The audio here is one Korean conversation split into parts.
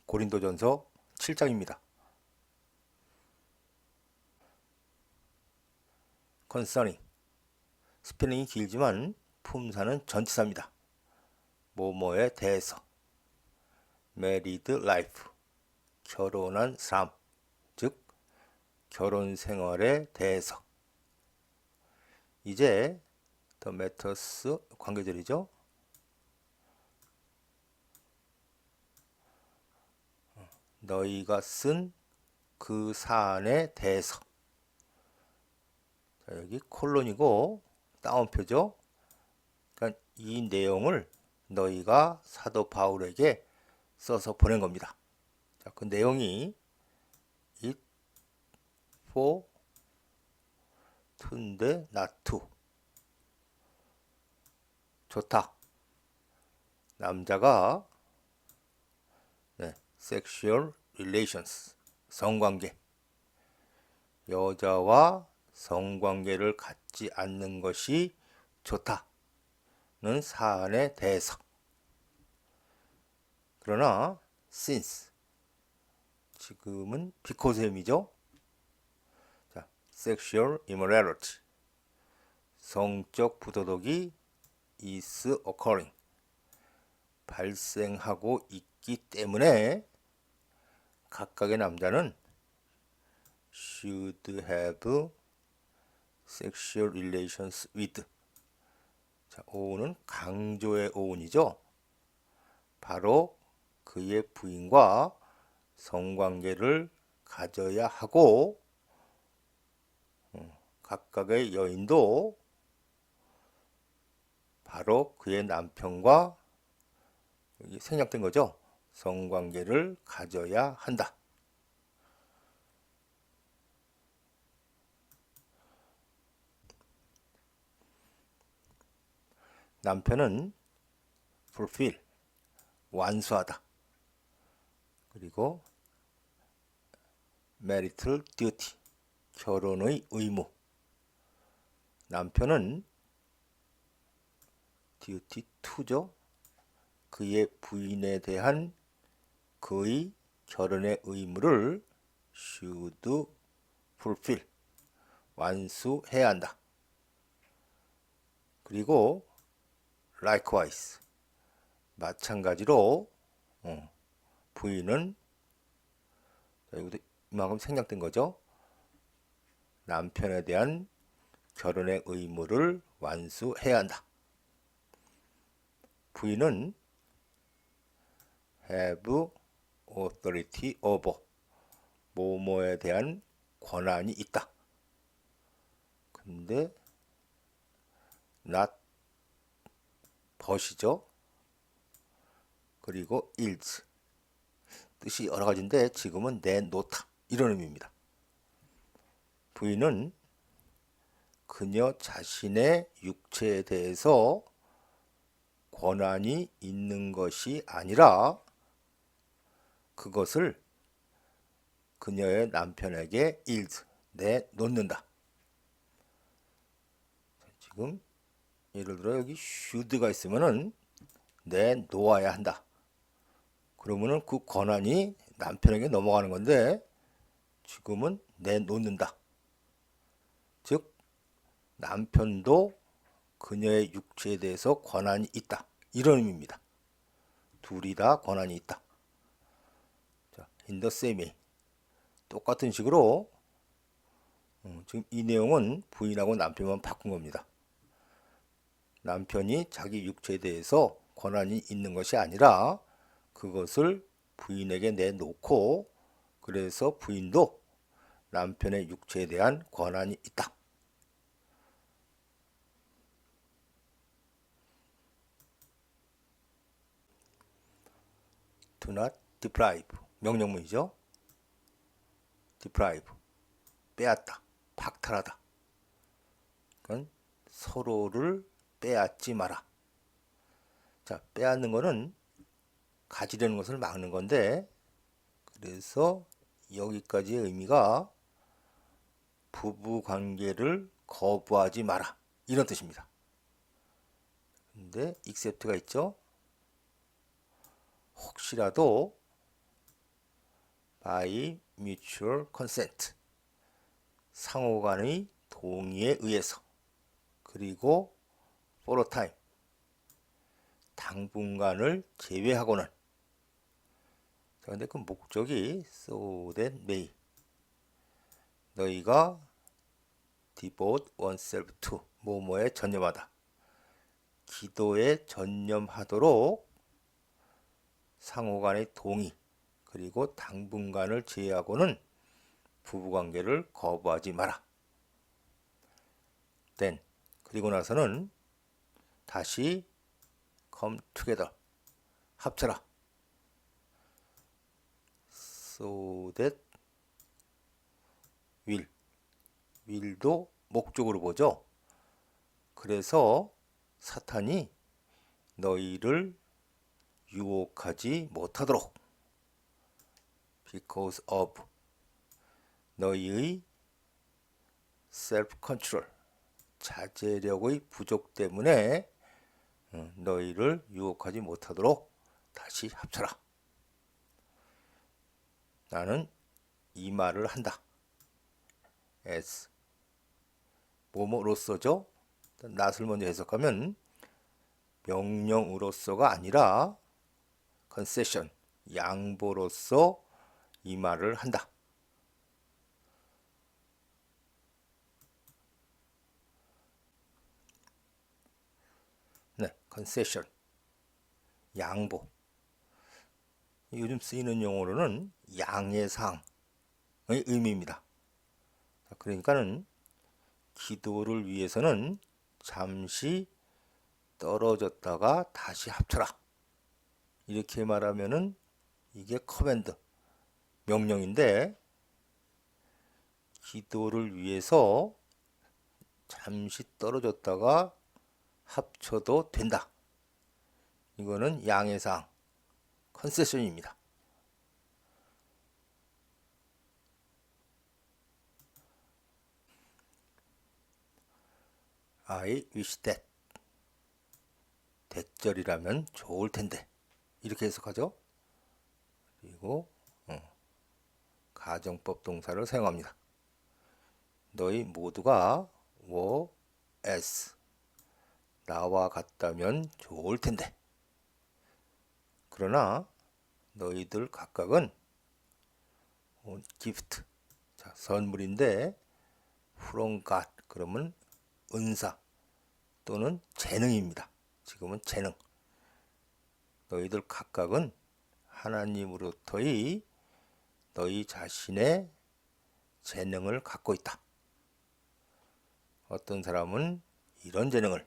고린도전서 7장입니다. concerning 스펠링이 길지만 품사는 전치사입니다. 뭐뭐에 대해서 married life 결혼한 삶, 즉 결혼 생활에 대해서. 이제 the matters 관계절이죠. 너희가 쓴 그 사안에 대해서. 자, 여기 콜론이고 따옴표죠. 그러니까 이 내용을 너희가 사도 바울에게 써서 보낸 겁니다. 자, 그 내용이 it for to인데 not to. 좋다. 남자가 sexual relations 성관계, 여자와 성관계를 갖지 않는 것이 좋다는 사안에 대해서. 그러나 since 지금은 because의 의미죠. 자, sexual immorality 성적 부도덕이 is occurring 발생하고 있기 때문에 각각의 남자는 should have sexual relations with. 자, 오은은 강조의 오은이죠. 바로 그의 부인과 성관계를 가져야 하고, 각각의 여인도 바로 그의 남편과, 여기 생략된 거죠. 성관계를 가져야 한다. 남편은 fulfill 완수하다. 그리고 marital duty 결혼의 의무. 남편은 duty to죠. 그의 부인에 대한 그의 결혼의 의무를 should fulfill 완수해야 한다. 그리고 likewise 마찬가지로 부인은, 여기도 이만큼 생략된 거죠. 남편에 대한 결혼의 의무를 완수해야 한다. 부인은 have authority over 뭐뭐에 대한 권한이 있다. 근데 not 벗이죠. 그리고 is 뜻이 여러 가지인데 지금은 내놓다 이런 의미입니다. 부인은 그녀 자신의 육체에 대해서 권한이 있는 것이 아니라 그것을 그녀의 남편에게 내놓는다. 지금 예를 들어 여기 should가 있으면은 내놓아야 한다. 그러면은 그 권한이 남편에게 넘어가는 건데 지금은 내놓는다. 즉 남편도 그녀의 육체에 대해서 권한이 있다. 이런 의미입니다. 둘이 다 권한이 있다. 자, in the same way 똑같은 식으로 지금 이 내용은 부인하고 남편만 바꾼 겁니다. 남편이 자기 육체에 대해서 권한이 있는 것이 아니라 그것을 부인에게 내놓고, 그래서 부인도 남편의 육체에 대한 권한이 있다. Do not deprive 명령문이죠. deprive 빼앗다, 박탈하다. 그러니까 서로를 빼앗지 마라. 자, 빼앗는 거는 가지려는 것을 막는 건데, 그래서 여기까지의 의미가 부부 관계를 거부하지 마라 이런 뜻입니다. 근데 except가 있죠. 혹시라도 by mutual consent. 상호간의 동의에 의해서. 그리고 for a time. 당분간을 제외하고는. 자, 근데 그 목적이 so that may. 너희가 devote oneself to. 뭐뭐에 전념하다. 기도에 전념하도록 상호간의 동의 그리고 당분간을 제외하고는 부부관계를 거부하지 마라. then 그리고 나서는 다시 come together 합쳐라. so that will도 목적으로 보죠. 그래서 사탄이 너희를 유혹하지 못하도록 because of 너희의 self control 자제력의 부족 때문에 너희를 유혹하지 못하도록 다시 합쳐라. 나는 이 말을 한다. as 뭐뭐로서죠. 낫을 먼저 해석하면 명령으로서가 아니라 concession 양보로서 이 말을 한다. 네, concession 양보. 요즘 쓰이는 용어로는 양해상의 의미입니다. 그러니까는 기도를 위해서는 잠시 떨어졌다가 다시 합쳐라. 이렇게 말하면은 이게 커맨드 명령인데 기도를 위해서 잠시 떨어졌다가 합쳐도 된다. 이거는 양해사항 컨세션입니다. I wish that 대절이라면 좋을 텐데 이렇게 해석하죠. 그리고 가정법 동사를 사용합니다. 너희 모두가 were as 나와 같다면 좋을 텐데 그러나 너희들 각각은 gift 자, 선물인데 from God 그러면 은사 또는 재능입니다. 지금은 재능. 너희들 각각은 하나님으로부터의 너희 자신의 재능을 갖고 있다. 어떤 사람은 이런 재능을,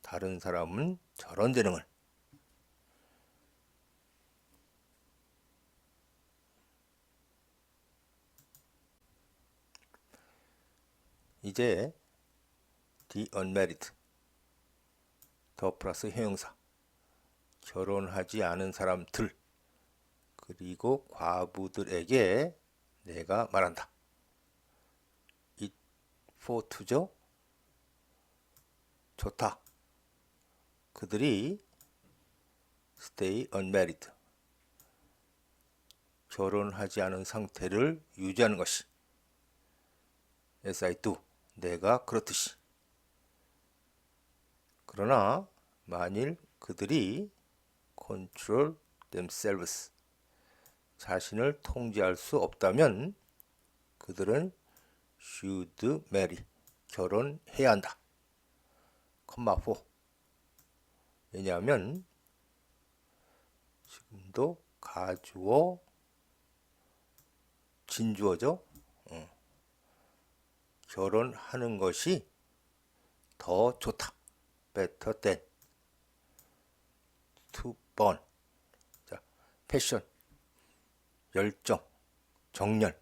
다른 사람은 저런 재능을. 이제 the unmarried 더 플러스 형용사 결혼하지 않은 사람들 그리고 과부들에게 내가 말한다. it for to죠. 좋다. 그들이 stay unmarried 결혼하지 않은 상태를 유지하는 것이 as I do 내가 그렇듯이. 그러나 만일 그들이 control themselves 자신을 통제할 수 없다면 그들은 should marry 결혼해야 한다. 콤마 4 왜냐하면 지금도 가주어 진주어죠. 결혼하는 것이 더 좋다. better than to burn. 자, 패션, 열정, 정열.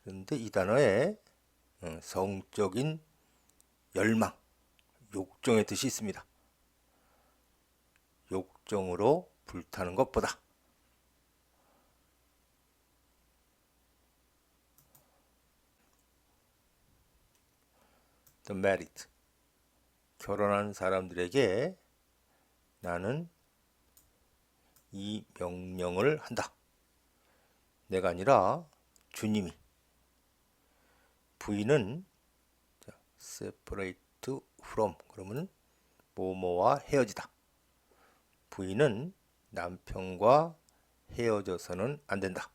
그런데 이 단어에 성적인 열망, 욕정의 뜻이 있습니다. 욕정으로 불타는 것보다. The married 결혼한 사람들에게 나는 이 명령을 한다. 내가 아니라 주님이. 부인은 separate from 그러면 뭐뭐와 헤어지다. 부인은 남편과 헤어져서는 안 된다.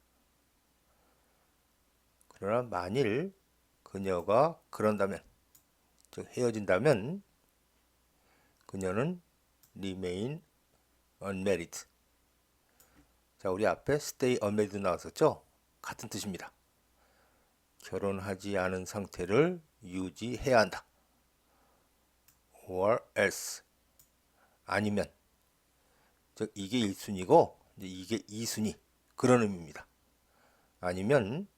그러나 만일 그녀가 그런다면, 즉 헤어진다면 그녀는 remain unmarried. 자, 우리 앞에 stay unmarried 나왔었죠? 같은 뜻입니다. 결혼하지 않은 상태를 유지해야 한다. or else. 아니면, 즉 이게 1순위고 이게 2순위. 그런 의미입니다. 아니면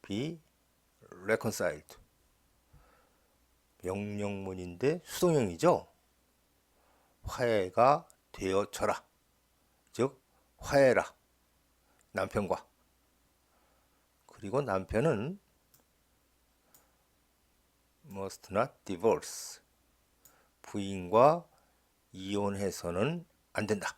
be reconciled. 명령문인데 수동형이죠. 화해가 되어져라. 즉 화해라. 남편과. 그리고 남편은 must not divorce. 부인과 이혼해서는 안 된다.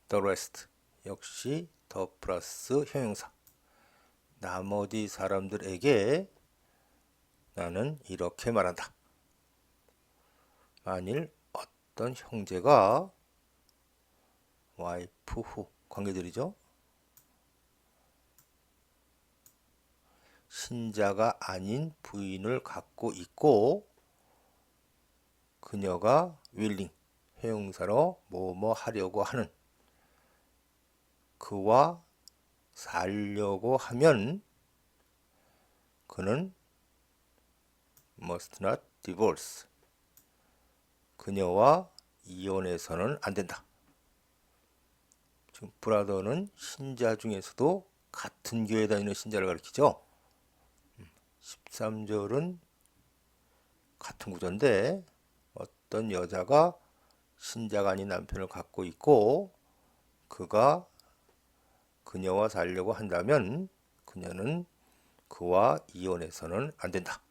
the rest. 역시 더 플러스 형용사. 나머지 사람들에게 나는 이렇게 말한다. 만일 어떤 형제가 와이프 후 관계들이죠. 신자가 아닌 부인을 갖고 있고 그녀가 willing 형용사로 뭐뭐 하려고 하는 그와 살려고 하면 그는 must not divorce. 그녀와 이혼해서는 안 된다. 지금 브라더는 신자 중에서도 같은 교회 다니는 신자를 가리키죠. 13절은 같은 구조인데 어떤 여자가 신자가 아닌 남편을 갖고 있고 그가 그녀와 살려고 한다면 그녀는 그와 이혼해서는 안 된다.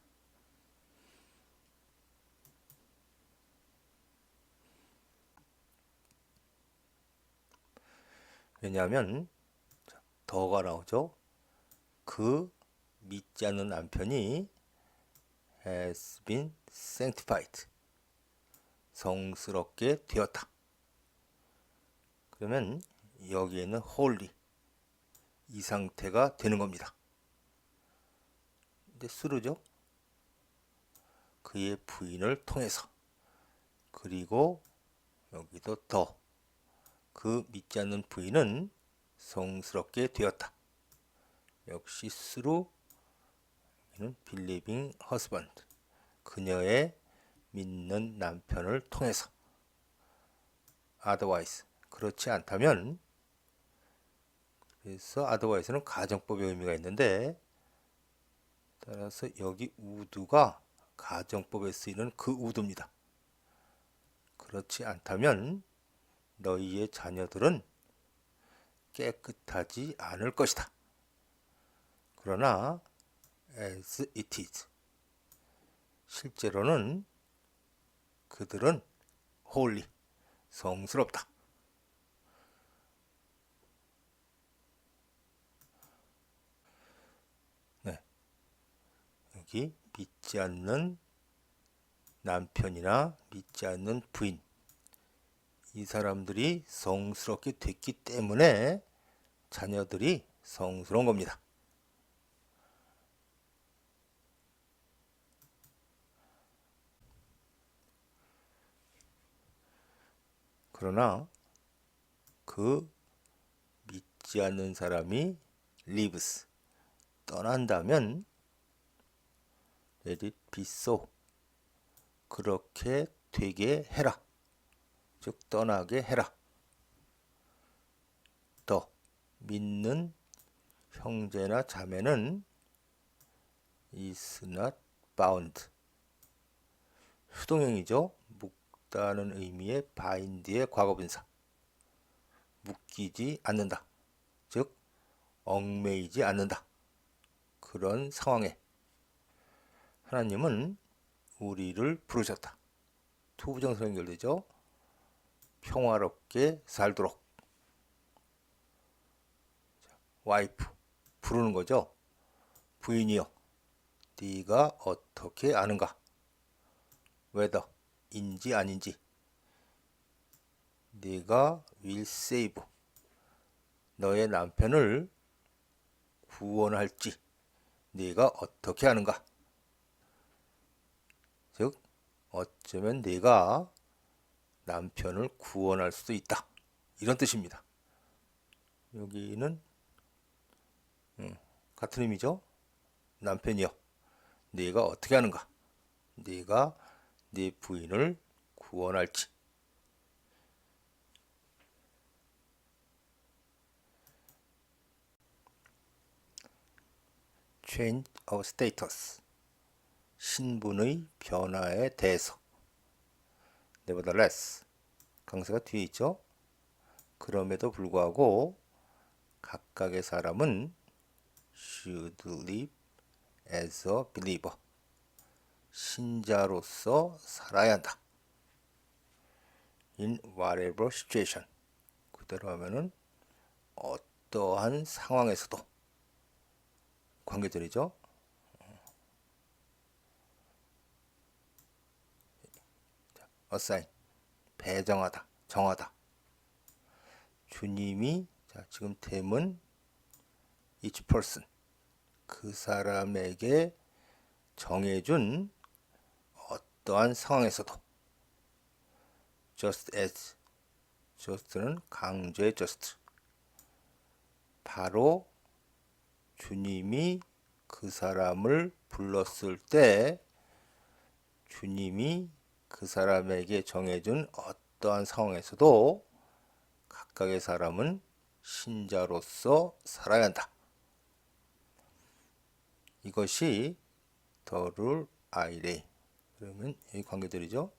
왜냐하면 더가 나오죠. 그 믿지 않는 남편이 has been sanctified. 성스럽게 되었다. 그러면 여기에는 holy. 이 상태가 되는 겁니다. 근데 스루죠. 그의 부인을 통해서. 그리고 여기도 더. 그 믿지 않는 부인은 성스럽게 되었다. 역시 through believing husband. 그녀의 믿는 남편을 통해서. otherwise. 그렇지 않다면, 그래서 otherwise는 가정법의 의미가 있는데 따라서 여기 would가 가정법에 쓰이는 그 would입니다. 그렇지 않다면 너희의 자녀들은 깨끗하지 않을 것이다. 그러나 as it is. 실제로는 그들은 holy. 성스럽다. 네. 여기 믿지 않는 남편이나 믿지 않는 부인. 이 사람들이 성스럽게 됐기 때문에 자녀들이 성스러운 겁니다. 그러나 그 믿지 않는 사람이 leaves 떠난다면 let it be so. 그렇게 되게 해라. 즉 떠나게 해라. 더 믿는 형제나 자매는 is not bound. 수동형이죠. 묶다는 의미의 bind의 과거분사. 묶이지 않는다. 즉 얽매이지 않는다. 그런 상황에 하나님은 우리를 부르셨다. 투부정사 연결되죠. 평화롭게 살도록. 와이프 부르는 거죠. 부인이여, 네가 어떻게 아는가? whether 인지 아닌지. 네가 will save 너의 남편을 구원할지 네가 어떻게 아는가? 즉 어쩌면 네가 남편을 구원할 수도 있다, 이런 뜻입니다. 여기는 같은 의미죠. 남편이여, 네가 어떻게 하는가? 네가 네 부인을 구원할지. change of status, 신분의 변화에 대해서. nevertheless, 강세가 뒤에 있죠. 그럼에도 불구하고 각각의 사람은 should live as a believer, 신자로서 살아야 한다. in whatever situation, 그대로 하면은 어떠한 상황에서도. 관계절이죠. assign, 배정하다, 정하다. 주님이, 자, 지금 됨은 each person, 그 사람에게 정해준 어떠한 상황에서도. just as, just는 강조의 just, 바로 주님이 그 사람을 불렀을 때 주님이 그 사람에게 정해준 어떠한 상황에서도 각각의 사람은 신자로서 살아야 한다. 이것이 the rule I lay. 그러면 이 관계들이죠.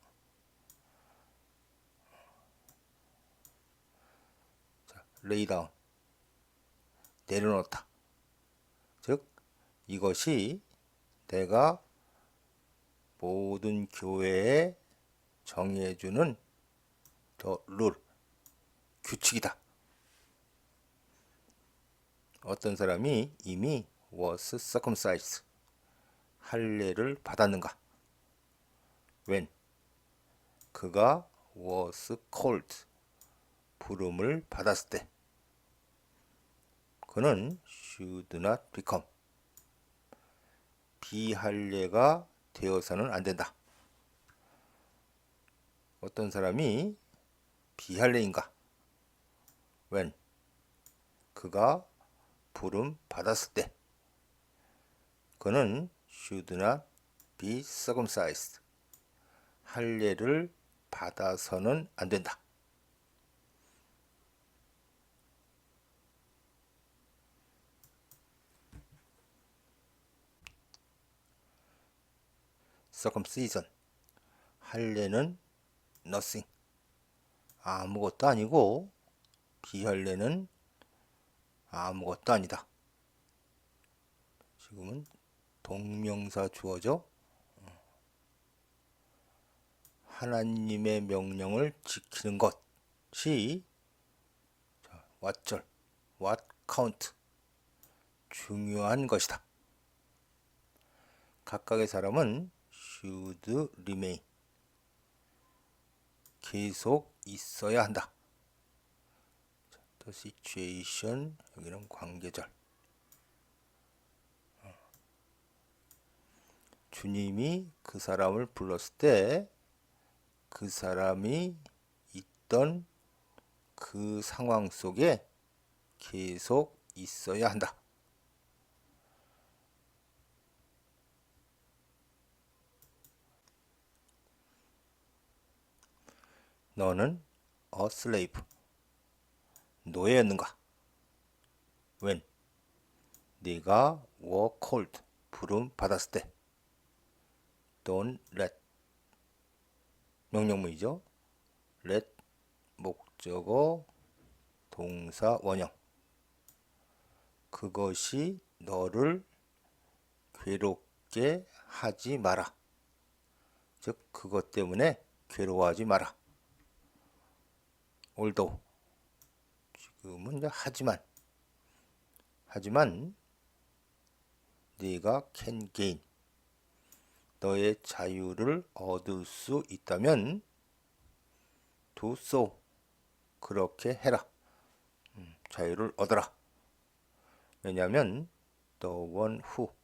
자, lay down, 내려놓다. 즉 이것이 내가 모든 교회에 정해주는 the rule, 규칙이다. 어떤 사람이 이미 was circumcised, 할례를 받았는가? when, 그가 was called, 부름을 받았을 때. 그는 should not become, 비할례가 되어서는 안 된다. 어떤 사람이 비할례인가? when, 그가 부름 받았을 때. 그는 should not be circumcised, 할례를 받아서는 안 된다. circumcision, 할례는 nothing, 아무것도 아니고 비할례는 아무것도 아니다. 지금은 동명사 주어죠. 하나님의 명령을 지키는 것이 왓절, what count, 중요한 것이다. 각각의 사람은 should remain, 계속 있어야 한다. The situation, 여기는 관계절. 주님이 그 사람을 불렀을 때 그 사람이 있던 그 상황 속에 계속 있어야 한다. 너는 a slave, 노예였는가? when, 네가 were called, 부름 받았을 때. don't let, 명령문이죠. let, 목적어, 동사, 원형. 그것이 너를 괴롭게 하지 마라. 즉 그것 때문에 괴로워하지 마라. although 지금은 이제 하지만 네가 can gain 너의 자유를 얻을 수 있다면 do so 그렇게 해라. 자유를 얻어라. 왜냐하면 the one who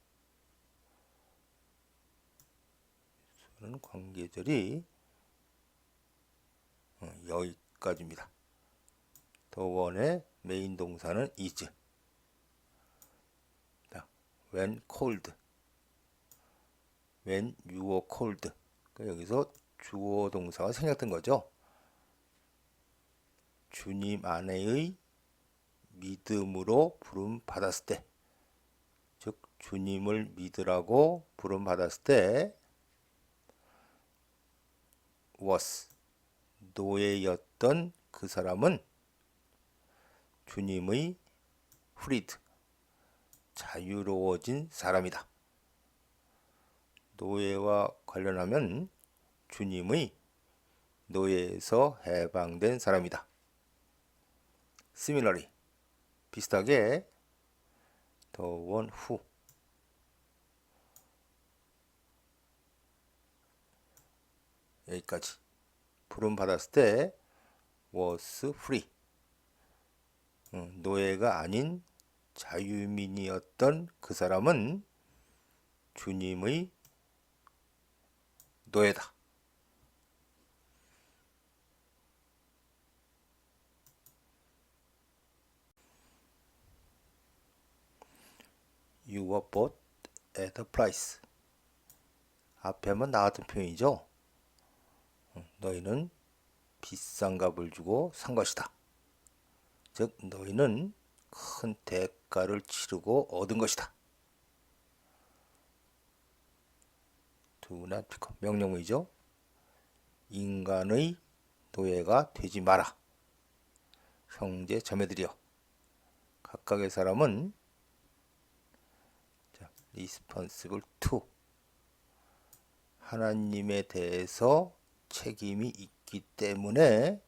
는 관계절이 여기까지입니다. the one의 메인 동사는 is. when cold when you were cold 그러니까 여기서 주어 동사가 생략된 거죠. 주님 안에의 믿음으로 부름 받았을 때, 즉 주님을 믿으라고 부름 받았을 때 was 노예였던 그 사람은 주님의 freed 자유로워진 사람이다. 노예와 관련하면 주님의 노예에서 해방된 사람이다. Similarly 비슷하게 the one who 여기까지 부름 받았을 때 was free 노예가 아닌 자유민이었던 그 사람은 주님의 노예다. You were bought at a price. 앞에 한번 나왔던 표현이죠. 너희는 비싼 값을 주고 산 것이다. 즉 너희는 큰 대가를 치르고 얻은 것이다. Do not become 명령어이죠. 인간의 노예가 되지 마라. 형제 자매들이여 각각의 사람은 responsible to 하나님에 대해서 책임이 있기 때문에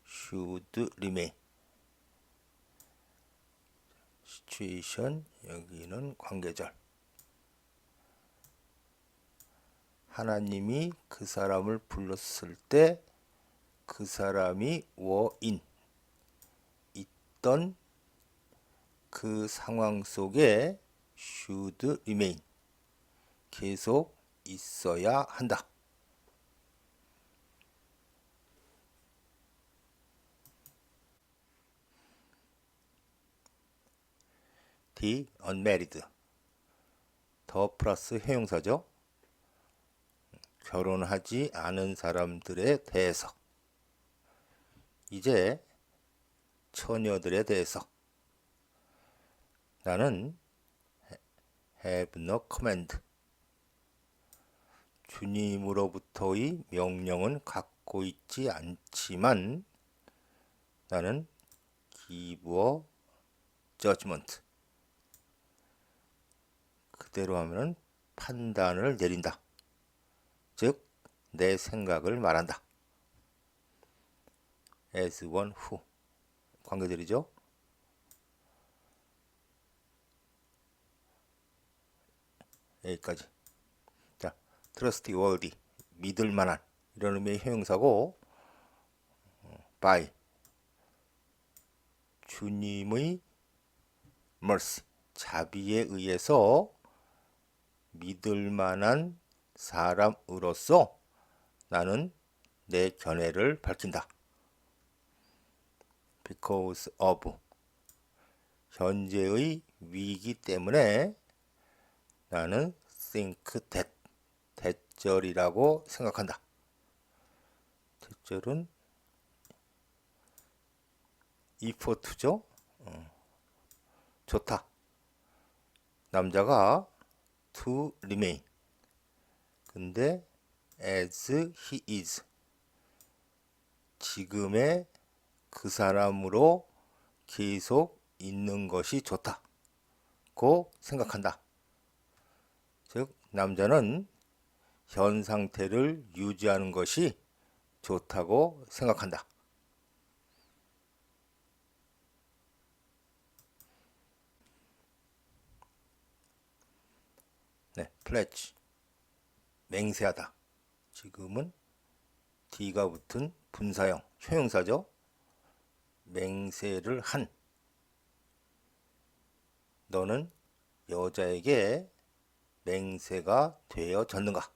should remain situation 여기는 관계절 하나님이 그 사람을 불렀을 때 그 사람이 were in 있던 그 상황 속에 should remain 계속 있어야 한다. the unmarried 더 플러스 형용사죠. 결혼하지 않은 사람들에 대해서 이제 처녀들에 대해서 나는 have no command 주님으로부터의 명령은 갖고 있지 않지만 나는 give a judgment 그대로 하면 판단을 내린다. 즉 내 생각을 말한다. as one who 관계절이죠. 여기까지. 자, trustworthy 믿을 만한 이런 의미의 형용사고 by 주님의 mercy 자비에 의해서 믿을 만한 사람으로서 나는 내 견해를 밝힌다. because of 현재의 위기 때문에 나는 think that 대절이라고 생각한다. 대절은 effort죠. 좋다. 남자가 to remain 근데 as he is 지금의 그 사람으로 계속 있는 것이 좋다고 생각한다. 즉 남자는 현 상태를 유지하는 것이 좋다고 생각한다. 네, pledge, 맹세하다. 지금은 D가 붙은 분사형, 형용사죠. 맹세를 한. 너는 여자에게 맹세가 되어졌는가?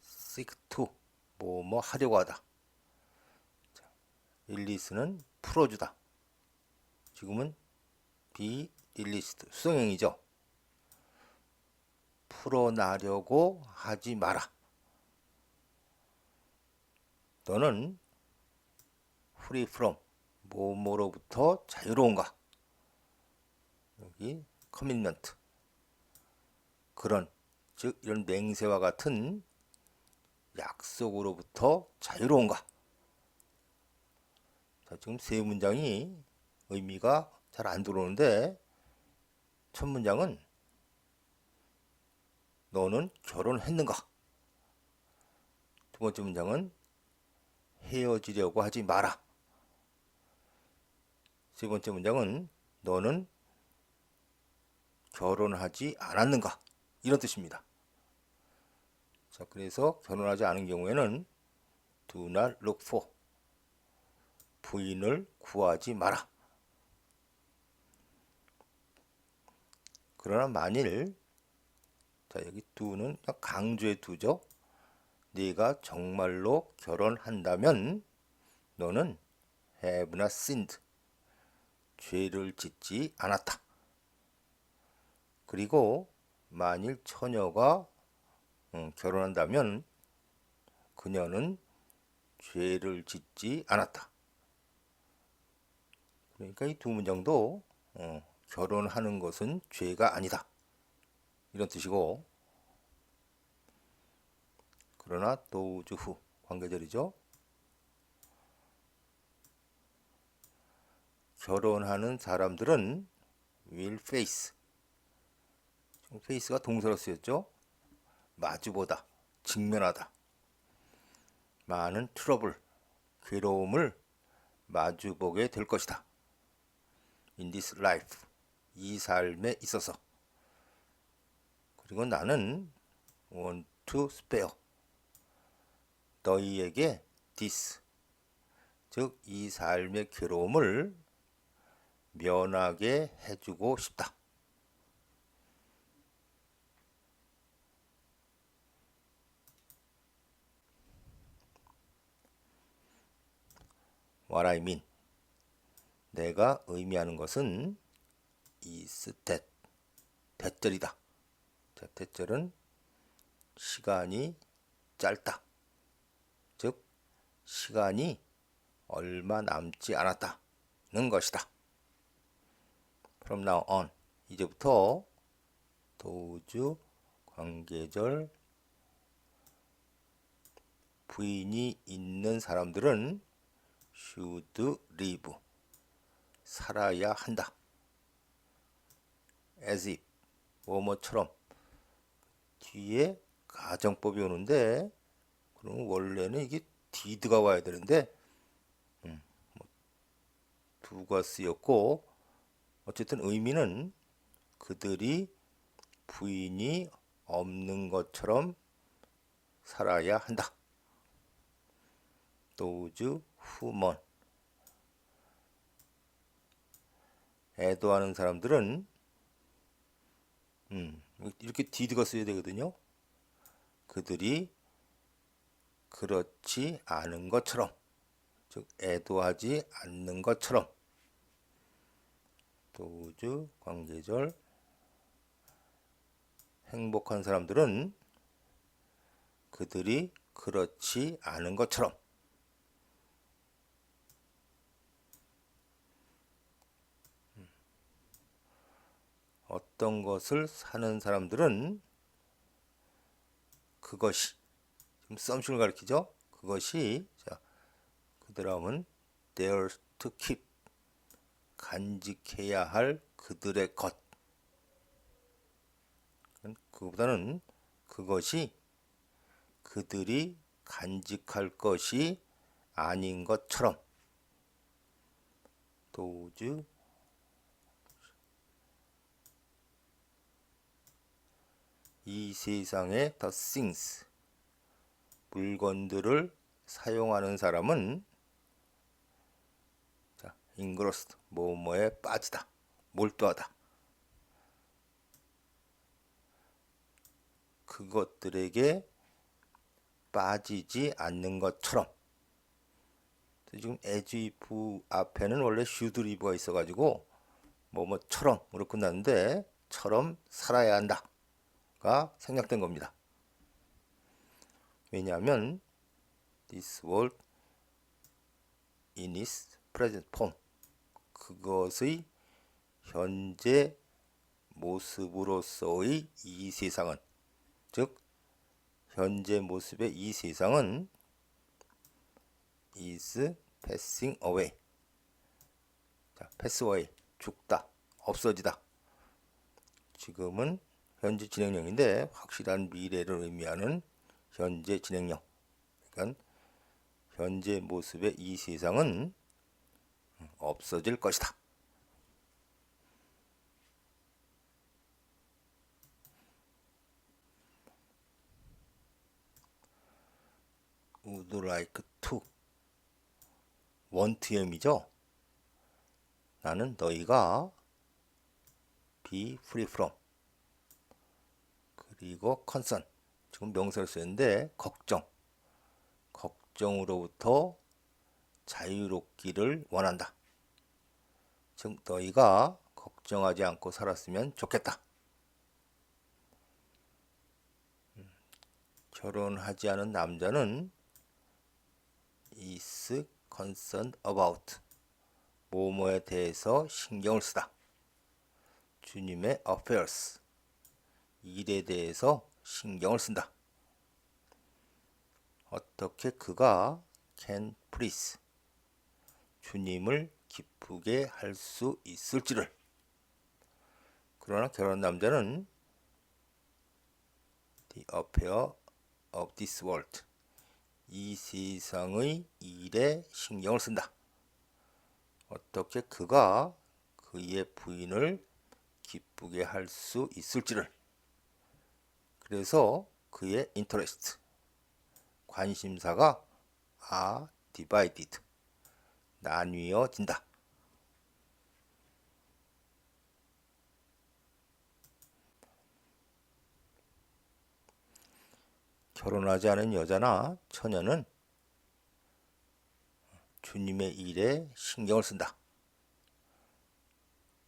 seek to, 뭐뭐 하려고 하다. 릴리스는 풀어주다. 지금은 be released, 수동형이죠. 풀어나려고 하지 마라. 너는 free from, 뭐뭐로부터 자유로운가? 여기 commitment, 그런, 즉 이런 맹세와 같은 약속으로부터 자유로운가? 자, 지금 세 문장이 의미가 잘 안 들어오는데, 첫 문장은 너는 결혼했는가? 두 번째 문장은 헤어지려고 하지 마라. 세 번째 문장은 너는 결혼하지 않았는가? 이런 뜻입니다. 자, 그래서 결혼하지 않은 경우에는 do not look for, 부인을 구하지 마라. 그러나 만일, 자, 여기 do는 강조의 do죠. 네가 정말로 결혼한다면 너는 have not sinned, 죄를 짓지 않았다. 그리고 만일 처녀가 결혼한다면 그녀는 죄를 짓지 않았다. 그러니까 이 두 문장도 결혼하는 것은 죄가 아니다, 이런 뜻이고, 그러나 those who, 관계절이죠. 결혼하는 사람들은 will face, face가 동사로 쓰였죠. 마주보다, 직면하다. 많은 트러블, 괴로움을 마주보게 될 것이다. in this life, 이 삶에 있어서. 그리고 나는 want to spare, 너희에게 this, 즉 이 삶의 괴로움을 면하게 해주고 싶다. What I mean, 내가 의미하는 것은 is that, 대절이다. 자, 대절은 시간이 짧다, 즉 시간이 얼마 남지 않았다는 것이다. From now on, 이제부터 those, 관계절, 부인이 있는 사람들은 should live, 살아야 한다. as if, 뭐뭐처럼. 뒤에 가정법이 오는데, 그럼 원래는 이게 did가 와야 되는데 do가 쓰였고, 어쨌든 의미는 그들이 부인이 없는 것처럼 살아야 한다. those who mourn, 애도하는 사람들은 이렇게 did가 써야 되거든요. 그들이 그렇지 않은 것처럼, 즉 애도하지 않는 것처럼. those, 관계절, 행복한 사람들은 그들이 그렇지 않은 것처럼. 어떤 것을 사는 사람들은 그것이, 지금 썸씽을 가리키죠. 그것이, 자, 그다음은 theirs to keep, 간직해야 할 그들의 것. 그거보다는 그것이 그들이 간직할 것이 아닌 것처럼. those 이 세상의 the things 물건들을 사용하는 사람은 engrossed 뭐뭐에 빠지다, 몰두하다. 그것들에게 빠지지 않는 것처럼. 지금 as if 앞에는 원래 should live가 있어가지고 뭐뭐처럼으로 끝났는데 처럼 살아야 한다가 생략된 겁니다. 왜냐하면 this world in its present form 그것의 현재 모습으로서의 이 세상은, 즉 현재 모습의 이 세상은 is passing away. 자, pass away 죽다, 없어지다. 지금은 현재 진행형인데 확실한 미래를 의미하는 현재 진행형. 그러니까 현재 모습의 이 세상은 없어질 것이다. would like to want형이죠. 나는 너희가 be free from 그리고 concern 지금 명사를 쓰는데 걱정으로부터 자유롭기를 원한다. 즉 너희가 걱정하지 않고 살았으면 좋겠다. 결혼하지 않은 남자는 is concerned about 뭐뭐에 대해서 신경을 쓰다. 주님의 affairs 일에 대해서 신경을 쓴다. 어떻게 그가 can please 주님을 기쁘게 할 수 있을지를. 그러나 결혼 남자는 the affair of this world 이 세상의 일에 신경을 쓴다. 어떻게 그가 그의 부인을 기쁘게 할 수 있을지를. 그래서 그의 interest 관심사가 are divided 나뉘어진다. 결혼하지 않은 여자나 처녀는 주님의 일에 신경을 쓴다.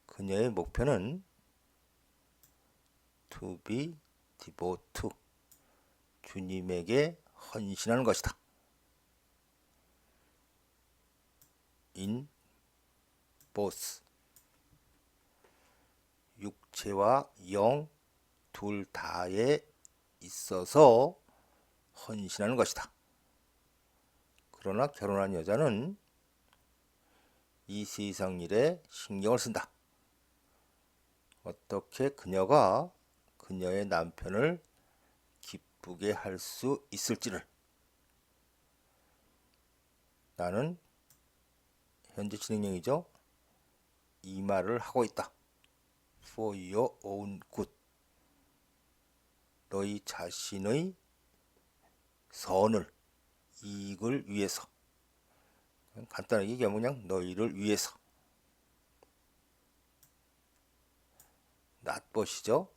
그녀의 목표는 to be devoted to 주님에게 헌신하는 것이다. in both 육체와 영 둘 다에 있어서 헌신하는 것이다. 그러나 결혼한 여자는 이 세상 일에 신경을 쓴다. 어떻게 그녀가 그녀의 남편을 기쁘게 할 수 있을지를. 나는 현재 진행형이죠. 이 말을 하고 있다. For your own good. 너희 자신의 선을, 이익을 위해서. 간단하게 얘기하면 그냥 너희를 위해서. 낫벗이죠.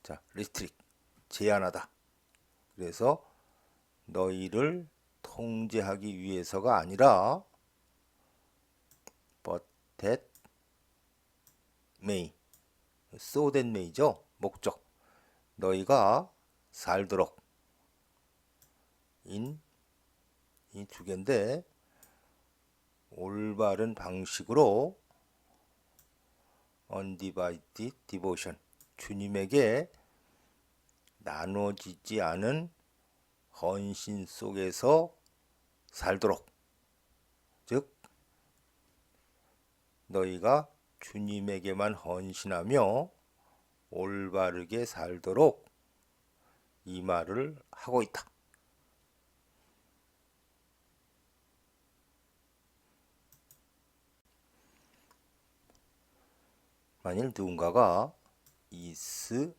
자, restrict, 제한하다. 그래서 너희를 통제하기 위해서가 아니라 but that may, so that may죠. 목적. 너희가 살도록. 이 두 개인데 올바른 방식으로 undivided devotion 주님에게 나눠지지 않은 헌신 속에서 살도록. 즉 너희가 주님에게만 헌신하며 올바르게 살도록 이 말을 하고 있다. 만일 누군가가 is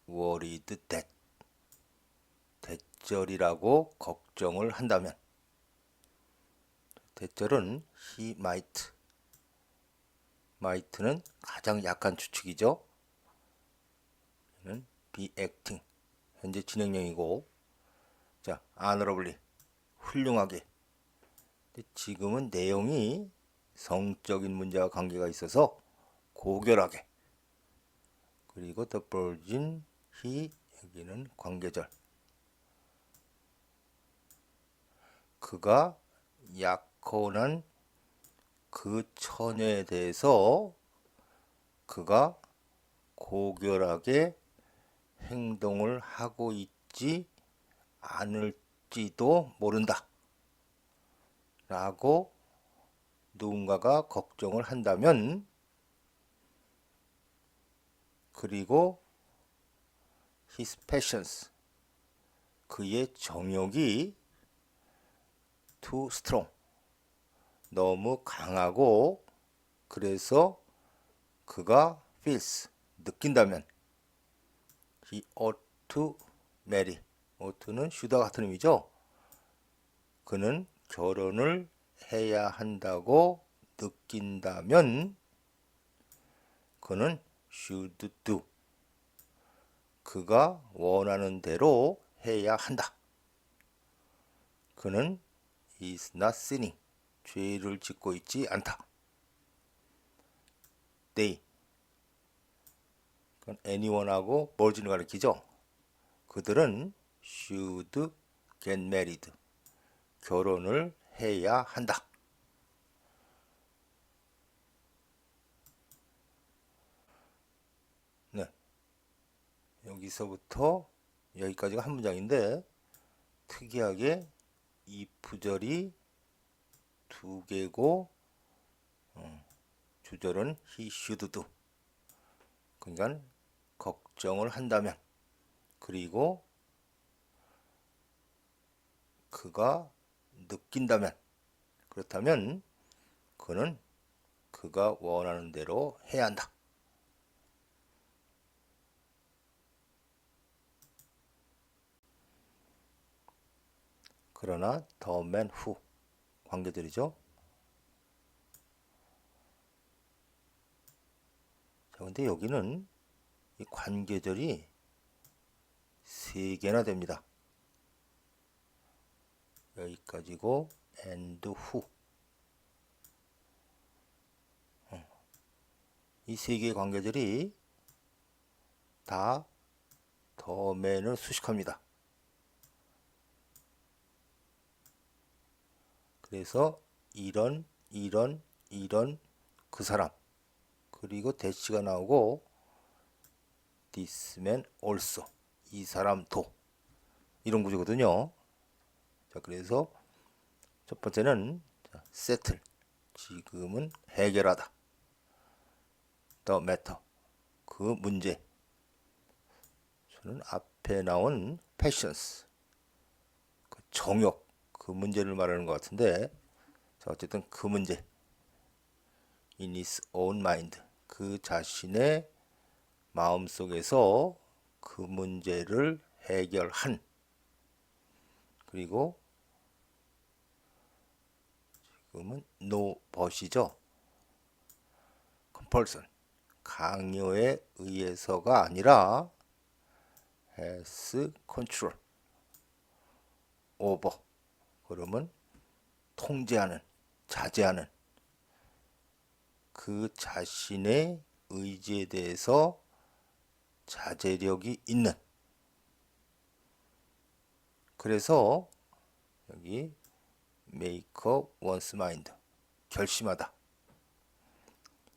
worried that 대절이라고 걱정을 한다면, 대절은 he might는 가장 약한 추측이죠. 얘는 be acting, 현재 진행형이고, 자, honorably, 훌륭하게. 근데 지금은 내용이 성적인 문제와 관계가 있어서 고결하게. 그리고 the virgin, he, 여기는 관계절. 그가 약혼한 그 처녀에 대해서 그가 고결하게 행동을 하고 있지 않을지도 모른다 라고 누군가가 걱정을 한다면, 그리고 his passions, 그의 정욕이 too strong, 너무 강하고 그래서 그가 feels, 느낀다면 he ought to marry, ouught는 should와 같은 의미죠. 그는 결혼을 해야 한다고 느낀다면 그는 should do, 그가 원하는 대로 해야 한다. 그는 is not sinning, 죄를 짓고 있지 않다. they, 그건 anyone하고 virgin을 가리키죠. 그들은 should get married, 결혼을 해야 한다. 네, 여기서부터 여기까지가 한 문장인데 특이하게 if절이 두 개고 주절은 he should do, 그러니까 걱정을 한다면, 그리고 그가 느낀다면, 그렇다면 그는 그가 원하는 대로 해야 한다. 그러나 the man who, 관계들이죠. 자, 근데 여기는 이 관계절이 세 개나 됩니다. 여기까지고 and who, 이 세 개의 관계들이 다 the man을 수식합니다. 그래서 이런 그 사람, 그리고 대시가 나오고 this man also, 이 사람도, 이런 구조거든요. 자, 그래서 첫 번째는 settle, 지금은 해결하다. the matter, 그 문제. 저는 앞에 나온 passions, 그 정욕, 그 문제를 말하는 것 같은데, 자, 어쨌든 그 문제. in his own mind, 그 자신의 마음속에서 그 문제를 해결한. 그리고 지금은 no but이죠. compulsion, 강요에 의해서가 아니라 has control over, 그러면 통제하는, 자제하는, 그 자신의 의지에 대해서 자제력이 있는. 그래서 여기 make up one's mind, 결심하다.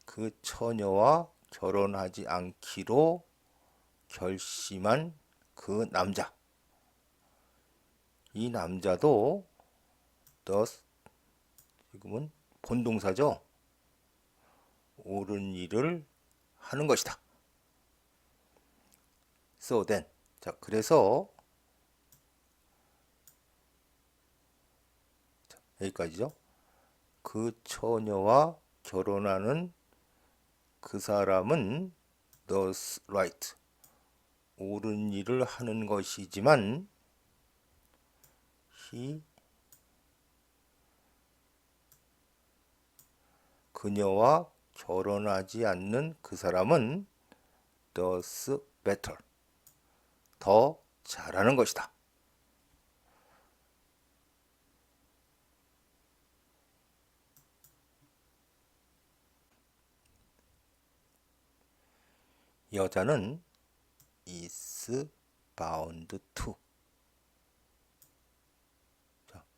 그 처녀와 결혼하지 않기로 결심한 그 남자. 이 남자도 thus, 지금은 본동사죠. 옳은 일을 하는 것이다. So then, 자, 그래서 여기까지죠. 그 처녀와 결혼하는 그 사람은 does right, 옳은 일을 하는 것이지만 he, 그녀와 결혼하지 않는 그 사람은 does better, 더 잘하는 것이다. 여자는 is bound to,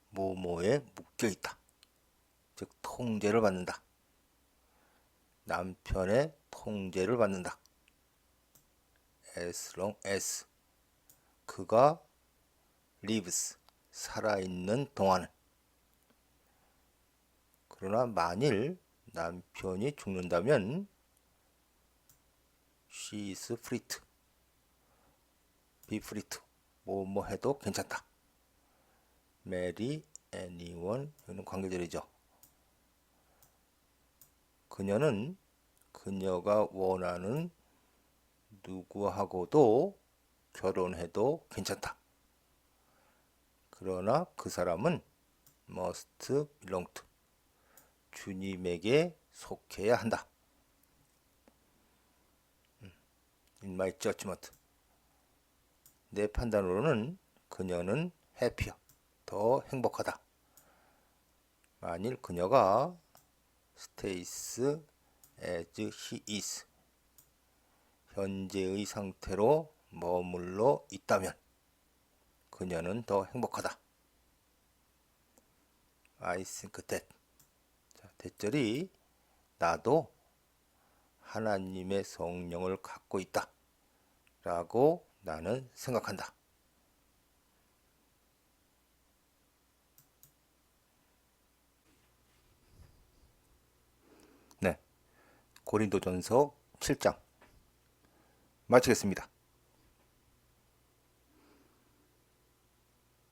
뭐뭐에 묶여 있다. 즉 통제를 받는다. 남편의 통제를 받는다. as long as, 그가 lives, 살아있는 동안은. 그러나 만일 남편이 죽는다면 she is free to, be free to, 뭐 해도 괜찮다. marry anyone, 이거는 관계절이죠. 그녀는 그녀가 원하는 누구하고도 결혼해도 괜찮다. 그러나 그 사람은 must belong to, 주님에게 속해야 한다. In my judgment, 내 판단으로는 그녀는 happier, 더 행복하다. 만일 그녀가 stays as he is, 현재의 상태로 머물러 있다면 그녀는 더 행복하다. I think that, 대절이 나도 하나님의 성령을 갖고 있다 라고 나는 생각한다. 네, 고린도전서 7장 마치겠습니다.